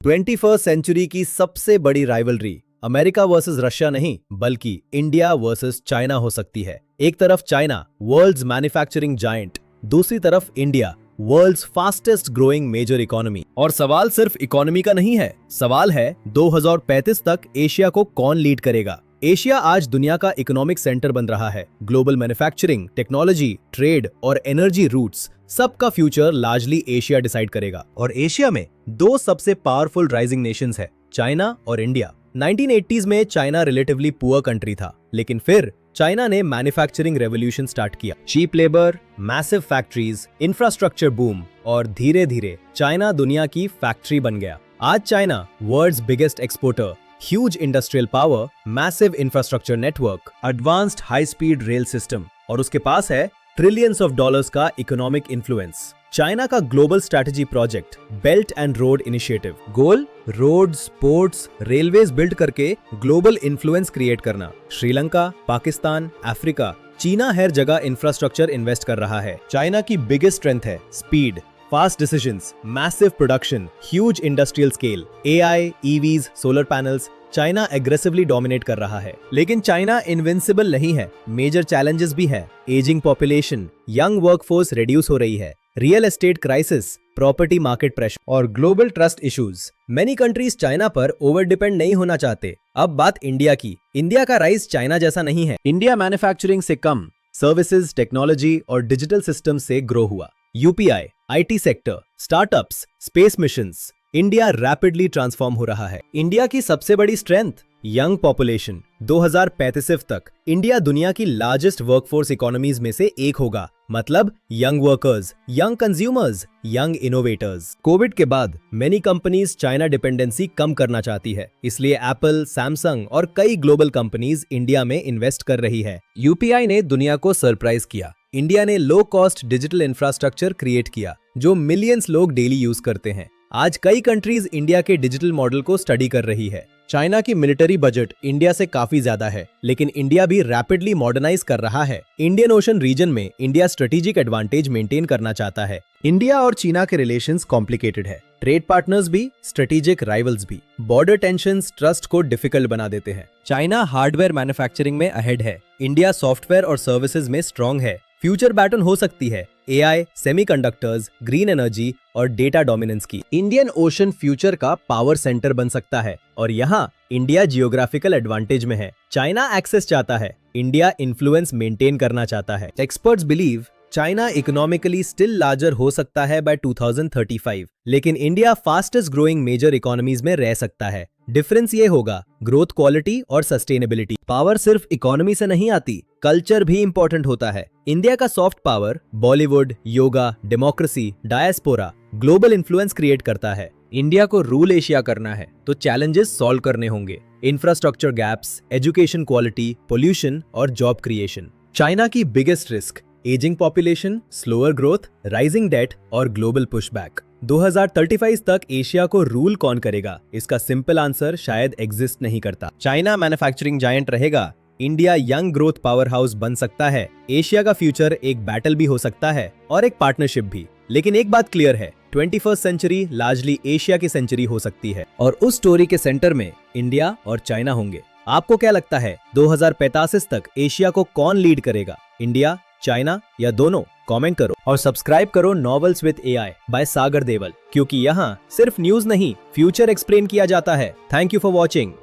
21st century की सबसे बड़ी राइवलरी अमेरिका वर्सेस रशिया नहीं बल्कि इंडिया वर्सेस चाइना हो सकती है। एक तरफ चाइना वर्ल्ड्स मैन्युफैक्चरिंग जायंट, दूसरी तरफ India world's fastest growing major economy. और सवाल सिर्फ इकोनॉमी का नहीं है, सवाल है 2035 तक एशिया को कौन लीड करेगा। एशिया आज दुनिया का इकोनॉमिक सेंटर बन रहा है। ग्लोबल मैन्युफैक्चरिंग, टेक्नोलॉजी, ट्रेड और एनर्जी रूट्स सबका फ्यूचर लार्जली एशिया डिसाइड करेगा। और एशिया में दो सबसे पावरफुल राइजिंग नेशंस है, चाइना और इंडिया। 1980s में चाइना रिलेटिवली पुअर कंट्री था, लेकिन फिर चाइना ने मैन्युफैक्चरिंग रेवोल्यूशन स्टार्ट किया। Cheap labour, massive factories, infrastructure boom और धीरे धीरे चाइना दुनिया की फैक्ट्री बन गया। आज China world's biggest exporter, huge industrial power, massive infrastructure network, advanced high speed rail system और उसके पास है ट्रिलियंस ऑफ डॉलर्स का इकोनॉमिक इन्फ्लुएंस। चाइना का global strategy project belt and road initiative, goal roads, ports, railways build करके global influence create करना। Sri Lanka, Pakistan, Africa, चीना हर जगह इंफ्रास्ट्रक्चर इन्वेस्ट कर रहा है। चाइना की बिगेस्ट स्ट्रेंथ है speed, fast decisions, massive production, huge industrial scale, AI, EVs, solar panels. China aggressively dominate कर रहा है, लेकिन चाइना इनविंसिबल नहीं है। मेजर चैलेंजेस भी है, ageing population, young workforce reduce हो रही है, real estate crisis, property market pressure और global trust issues. Many countries China पर ओवर डिपेंड नहीं होना चाहते। अब बात इंडिया की। इंडिया का राइज चाइना जैसा नहीं है। इंडिया मैन्युफैक्चरिंग से कम सर्विसेज, टेक्नोलॉजी और डिजिटल सिस्टम से ग्रो हुआ। UPI, IT sector, startups, space missions, India rapidly transform हो रहा है। इंडिया की सबसे बड़ी स्ट्रेंथ यंग पॉपुलेशन। 2035 तक इंडिया दुनिया की लार्जेस्ट वर्कफोर्स इकोनॉमीज में से एक होगा। मतलब young workers, young consumers, young innovators. Covid के बाद मेनी कंपनीज चाइना डिपेंडेंसी कम करना चाहती है, इसलिए एप्पल, सैमसंग और कई ग्लोबल कंपनीज इंडिया में इन्वेस्ट कर रही है। यूपीआई ने दुनिया को सरप्राइज किया। इंडिया ने low cost digital infrastructure create किया जो मिलियंस लोग डेली यूज करते हैं। आज कई कंट्रीज इंडिया के डिजिटल मॉडल को स्टडी कर रही है। चाइना की मिलिट्री बजट इंडिया से काफी ज्यादा है, लेकिन इंडिया भी रैपिडली मॉडर्नाइज कर रहा है। इंडियन ओशन रीजन में इंडिया स्ट्रेटेजिक एडवांटेज मेंटेन करना चाहता है। इंडिया और चीना के रिलेशंस कॉम्प्लिकेटेड है, ट्रेड पार्टनर्स भी, स्ट्रेटेजिक राइवल्स भी। बॉर्डर टेंशंस ट्रस्ट को डिफिकल्ट बना देते हैं। चाइना हार्डवेयर मैन्युफैक्चरिंग में अहेड है, इंडिया सॉफ्टवेयर और सर्विसेज में स्ट्रॉन्ग है। फ्यूचर बैटल हो सकती है एआई, सेमीकंडक्टर्स, ग्रीन एनर्जी और डेटा डोमिनेंस की। इंडियन ओशन फ्यूचर का पावर सेंटर बन सकता है और यहाँ इंडिया जियोग्राफिकल एडवांटेज में है। चाइना एक्सेस चाहता है, इंडिया इन्फ्लुएंस मेंटेन करना चाहता है। Experts believe China economically still larger हो सकता है बाय 2035, लेकिन India fastest growing major economies में रह सकता है। डिफरेंस ये होगा ग्रोथ क्वालिटी और सस्टेनेबिलिटी। पावर सिर्फ इकोनॉमी से नहीं आती, कल्चर भी इंपॉर्टेंट होता है। इंडिया का soft power Bollywood, yoga, democracy, diaspora global influence create करता है। इंडिया को रूल एशिया करना है तो चैलेंजेस सॉल्व करने होंगे, infrastructure gaps, education quality, pollution और जॉब क्रिएशन। चाइना की biggest risk ageing population, slower growth, rising debt और ग्लोबल पुशबैक। 2035 तक एशिया को रूल कौन करेगा, इसका सिंपल आंसर शायद एग्जिस्ट नहीं करता। चाइना मैन्युफैक्चरिंग जायंट रहेगा, India young growth power house बन सकता है। एशिया का फ्यूचर एक बैटल भी हो सकता है और एक पार्टनरशिप भी। लेकिन एक बात क्लियर है, 21st सेंचुरी लार्जली एशिया की सेंचुरी हो सकती है और उस स्टोरी के सेंटर में इंडिया और चाइना होंगे। आपको क्या लगता है 2035 तक एशिया को कौन लीड करेगा, इंडिया, चाइना या दोनों? कमेंट करो और सब्सक्राइब करो नॉवेल्स विद एआई बाय सागर देवल, क्योंकि यहाँ सिर्फ न्यूज नहीं फ्यूचर एक्सप्लेन किया जाता है। Thank you for watching.